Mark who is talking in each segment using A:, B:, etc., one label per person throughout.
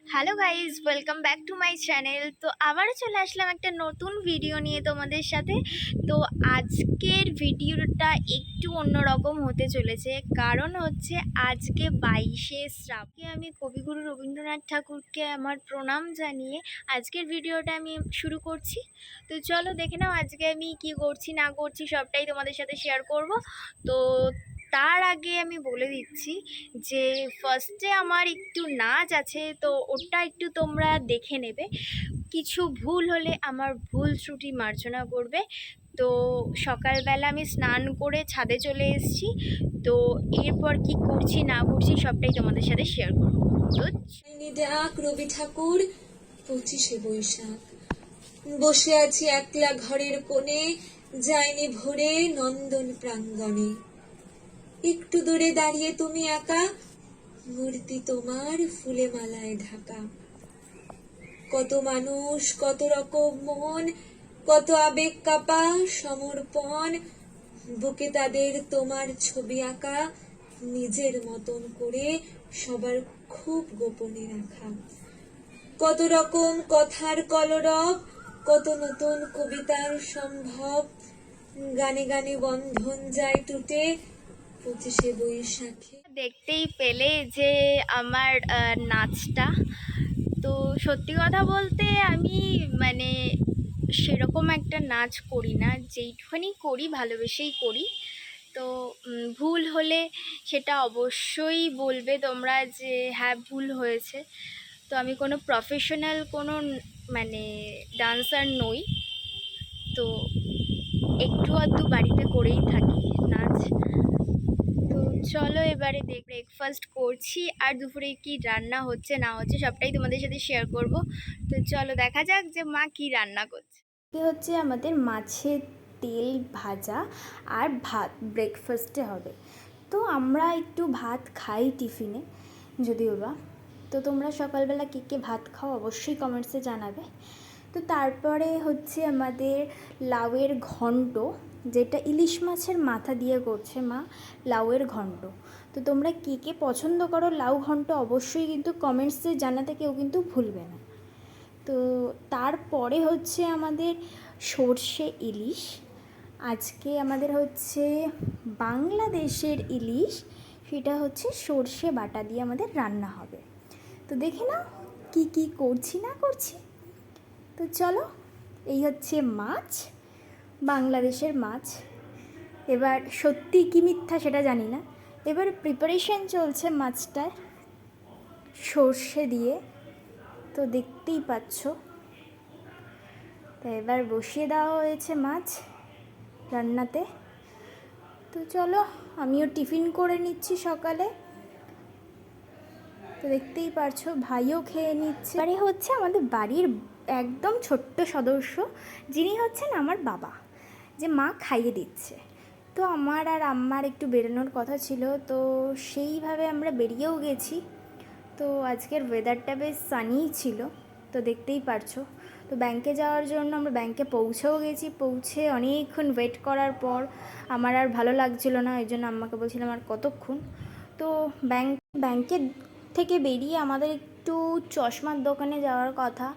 A: Hello guys, welcome back to my channel. তো আবারও চলে আসলাম একটা নতুন ভিডিও নিয়ে তোমাদের সাথে। তো আজকের ভিডিওটা একটু অন্যরকম হতে চলেছে, কারণ হচ্ছে আজকে 22শে শ্রাবণে আমি কবিগুরু রবীন্দ্রনাথ ঠাকুরকে আমার প্রণাম জানিয়ে আজকের ভিডিওটা আমি শুরু করছি। তো চলো দেখে নাও আজকে আমি কি করছি না করছি সবটাই তোমাদের সাথে শেয়ার করব। তো তার আগে আমি বলে দিচ্ছি যে ফার্স্টে আমার একটু নাচ আছে, তো ওটা একটু তোমরা দেখে নেবে। কিছু ভুল হলে আমার ভুল ত্রুটি মার্জনা করবে। তো সকালবেলা আমি স্নান করে ছাদে চলে এসেছি। তো এরপর কি করছি না করছি সবটাই তোমাদের সাথে শেয়ার করবো। তো
B: ডাক রবি ঠাকুর 25শে বৈশাখ। বসে আছি একলা ঘরের কোণে, যায়নি ভোরে নন্দন প্রাঙ্গণে। একটু দূরে দাঁড়িয়ে তুমি একা, মূর্তি তোমার ফুলে মালায় ঢাকা। কত মানুষ, কত রকম মন, কত আবেগ কাপা সমর্পণ, বুকে তাদের তোমার ছবি আঁকা, নিজের মতন করে সবার খুব গোপনে রাখা। কত রকম কথার কলরব, কত নতুন কবিতার সম্ভব, গানে গানে বন্ধন যায় টুটে 25শে বৈশাখে।
A: দেখতেই পেলে যে আমার নাচটা। তো সত্যি কথা বলতে আমি মানে সেরকম একটা নাচ করি না, যেইটুখানি করি ভালোবেসেই করি। তো ভুল হলে সেটা অবশ্যই বলবে তোমরা যে হ্যাঁ ভুল হয়েছে। তো আমি কোনো প্রফেশনাল কোনো মানে ডান্সার নই। তো একটু আধটু বাড়িতে করেই থাকি নাচ। তো চলো এবারে ব্রেকফাস্ট করছি, আর দুপুরে কি রান্না হচ্ছে না হচ্ছে সবটাই তোমাদের সাথে শেয়ার করব। তো চলো দেখা যাক যে মা কি রান্না করছে। হচ্ছে আমাদের মাছের তেল ভাজা আর ভাত ব্রেকফাস্টে হবে। তো আমরা একটু ভাত খাই টিফিনে যদিও বা। তো তোমরা সকালবেলা কে কে ভাত খাও অবশ্যই কমেন্টসে জানাবে। তো তারপরে হচ্ছে আমাদের লাউয়ের ঘন্ট, যেটা ইলিশ মাছের মাথা দিয়ে করছে মা, লাউয়ের ঘন্ট। তো তোমরা কে কে পছন্দ করো লাউ ঘন্ট অবশ্যই কিন্তু কমেন্টসে জানাতে কেউ কিন্তু ভুলবে না। তো তারপরে হচ্ছে আমাদের সর্ষে ইলিশ। আজকে আমাদের হচ্ছে বাংলাদেশের ইলিশ, সেটা হচ্ছে সর্ষে বাটা দিয়ে আমাদের রান্না হবে। তো দেখে নাও কী কী করছি না করছি। তো চলো, এই হচ্ছে মাছ, বাংলাদেশের মাছ। এবার সত্যি কি মিথ্যা সেটা জানি না। এবার প্রিপারেশন চলছে মাছটার সর্ষে দিয়ে, তো দেখতেই পাচ্ছ। তো এবার বসিয়ে দেওয়া হয়েছে মাছ রান্নাতে। তো চলো আমিও টিফিন করে নিচ্ছি সকালে। তো দেখতেই পারছো ভাইও খেয়ে নিচ্ছে। এবারে হচ্ছে আমাদের বাড়ির একদম ছোট্ট সদস্য, যিনি হচ্ছেন আমার বাবা, যে মা খাইয়ে দিচ্ছে। তো আমার আর আম্মার একটু বেরোনোর কথা ছিল, তো সেইভাবে আমরা বেরিয়েও গেছি। তো আজকের ওয়েদারটা বেশ সানিই ছিল, তো দেখতেই পারছো। তো ব্যাংকে যাওয়ার জন্য আমরা ব্যাংকে পৌঁছেও গেছি। পৌঁছে অনেকক্ষণ ওয়েট করার পর আমার আর ভালো লাগছিল না, ওই জন্য আম্মাকে বলছিলাম আর কতক্ষণ। তো ব্যাংকে থেকে বেরিয়ে আমাদের একটু চশমার দোকানে যাওয়ার কথা।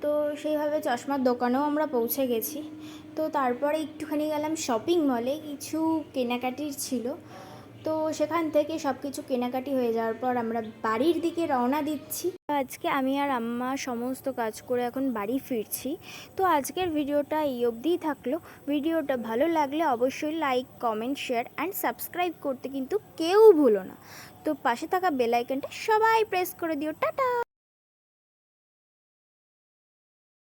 A: তো সেইভাবে চশমার দোকানেও আমরা পৌঁছে গেছি। তো তারপরে একটুখানি গেলাম শপিং মলে, কিছু কেনাকাটির ছিল। তো সেখান থেকে সব কিছু কেনাকাটি হয়ে যাওয়ার পর আমরা বাড়ির দিকে রওনা দিচ্ছি। আজকে আমি আর আম্মা সমস্ত কাজ করে এখন বাড়ি ফিরছি। তো আজকের ভিডিওটা এই অবধিই থাকলো। ভিডিওটা ভালো লাগলে অবশ্যই like, comment, share and subscribe করতে কিন্তু কেউ ভুলো না। তো পাশে থাকা বেল আইকনটা সবাই প্রেস করে দিও। টাটা।